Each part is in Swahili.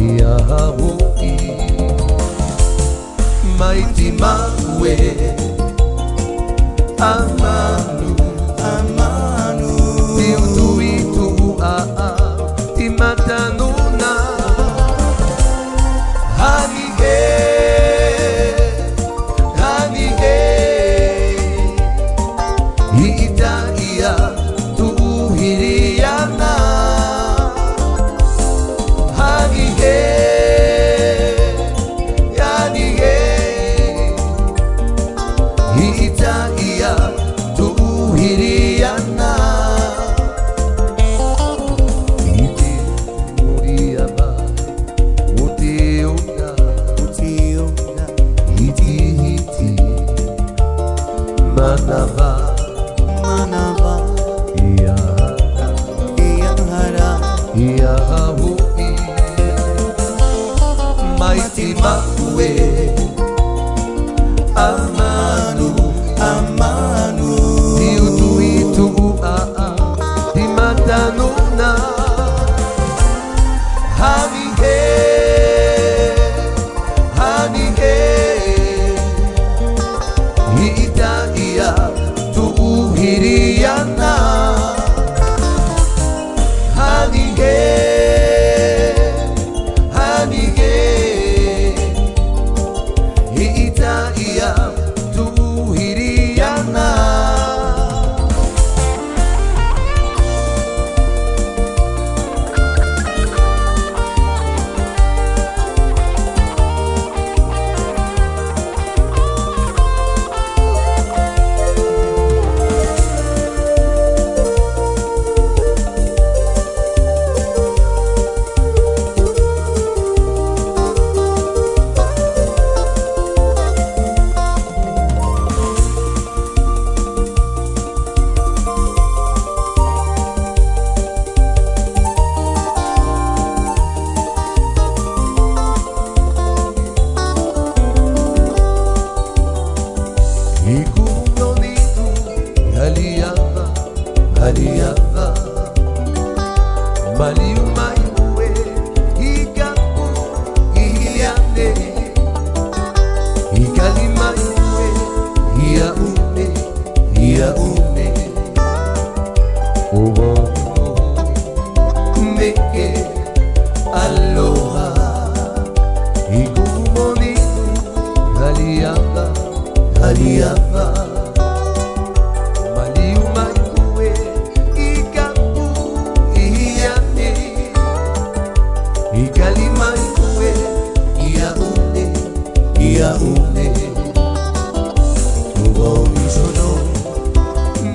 Yahweh mighty Mawe Amanu Amanu Tiutu itu Timatanuna Hanige Hanige Ita iya Tuhiriana Hanige Hanige Ita iya Tuhiriana Iti Muriaba Utiunga Utiunga Iti Iti Manava Manava Iyahara Iyahara Yahweh mighty Mawe Amanu Amanu Tiutu itu Timatanuna Hanige Hanige Ita iya Tuhiriana Hanige Hanige Ita iya Tuhiriana Ikunonitu Haliava Haliava Maliumaiwe Hikapu Hiliane Hikalimaiwe Hiaune Hiaune Owo Meke Aloha Ikunonitu Haliava Haliava Maliumaiwe Ikapu Ihiane Ikalimaiwe Iaune Iaune Tuvo misono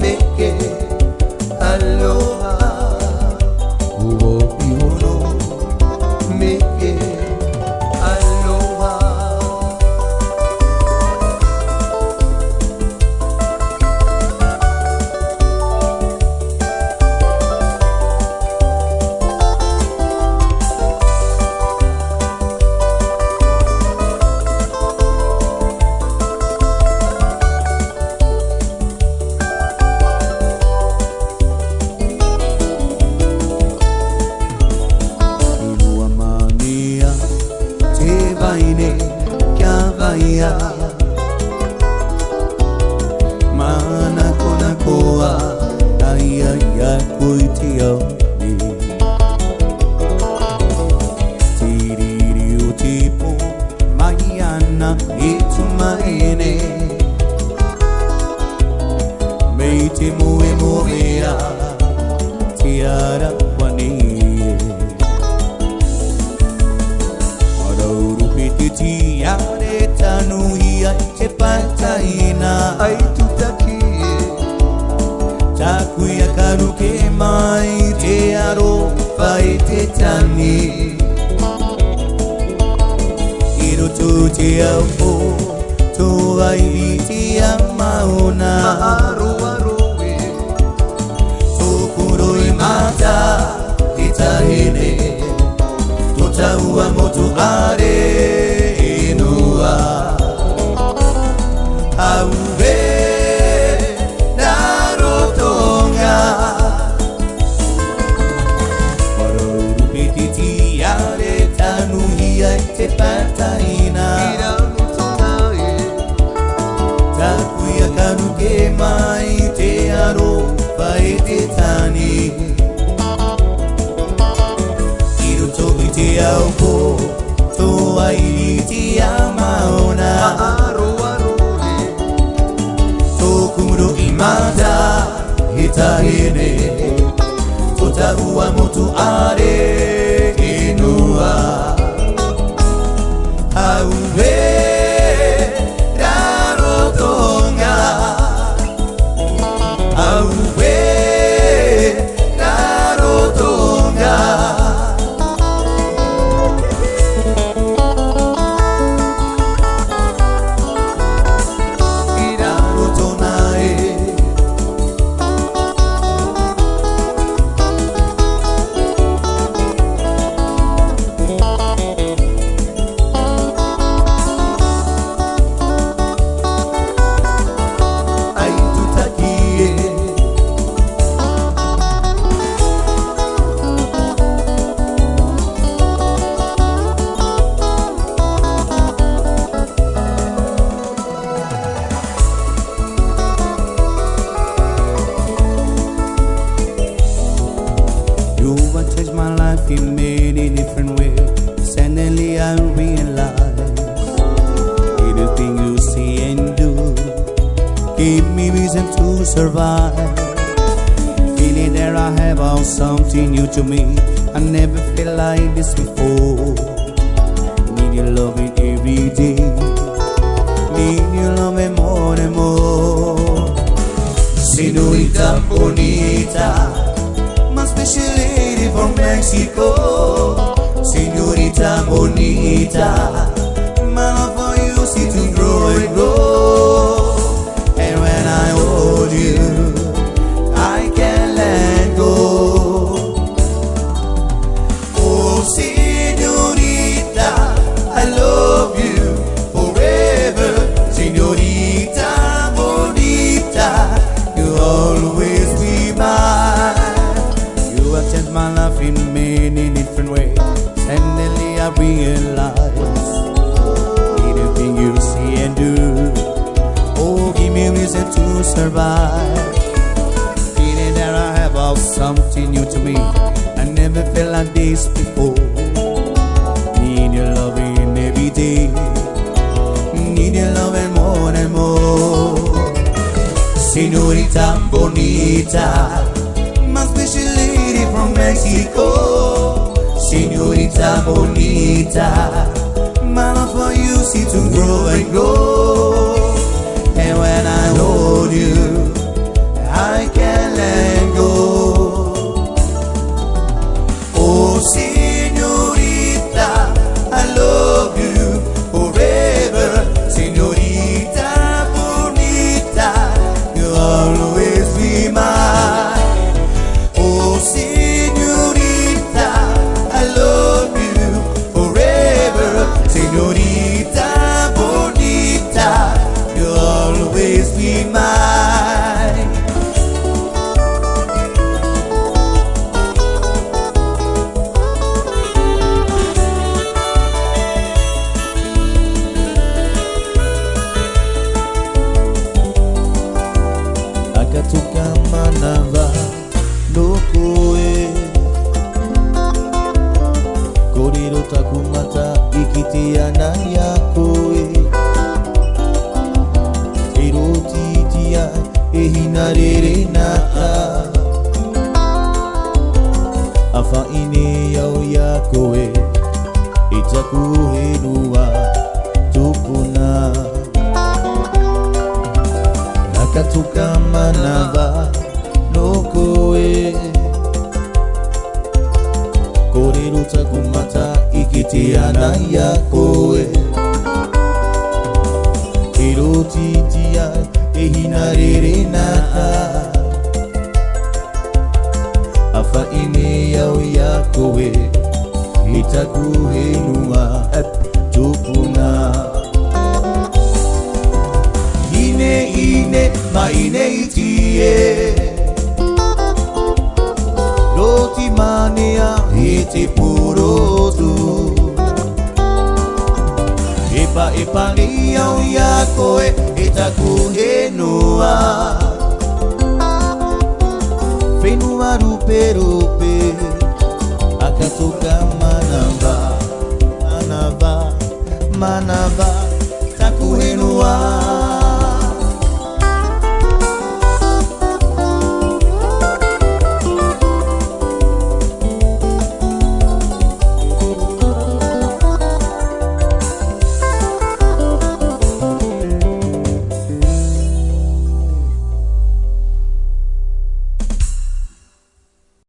Meke Aloha Tuvo misono Meke Aloha Mana kona koa Aya ya kuitio ni Tiriri utipo Mañana itumaine Meite mue morea Tiara wanire Arauru pititi Yare tanuia Epataina Aitutakie Takuya karuke mai Te aro Faite tani Irutu te au Tu ailiti amauna Aro aroe Tukuroi mata Itahine Tutaua motu are Inua Auve Narotonga Parorupititi Yare tanu pataina takuya kanuke mai te aro pai te tani iruto ite auko to ai ti amaona to kumuro imada hitahine tota ua motu are inua auwe rarotonga auwe rarotonga irarotonae my life in many different ways. Suddenly I realize everything you say and do give me reason to survive. Feeling that I have all something new to me. I never felt like this before. Need your loving every day. Need your loving more and more. Señorita bonita, my special lady from Mexico. Señorita bonita, my love for you seems to grow and grow. And when I hold you, I can't let go. Oh señorita, I love you forever. Señorita bonita, you'll always be mine. You have changed my life in many different ways. Suddenly I realize anything you say and do, oh, give me reason to survive. Feeling that I have all something new to me. I never felt like this before. Need your loving every day. Need your loving more and more. Señorita bonita, my special lady from Mexico. Señorita bonita, my love for you seems to grow and grow. And when I hold you, I can't let go. Oh señorita, I love you forever. Señorita bonita, you'll always be mine. Oh señorita, I love you forever. Señorita bonita, you'll always be mine. Akatoka manava dokoe korero takumata ikitiana yakoe erotitia ehinarere nata afa ine yau yakoe itakuhenua tupuna akatoka manava dokoe korero takumata ikitiana yakoe erotitia ehinarere nata afa ine yau yakoe itakuhenua tupuna ine ine maine itie roti manea ete purotu pa ipangiyaw ya koe itakuhenua Whenua rupe rupe akatuka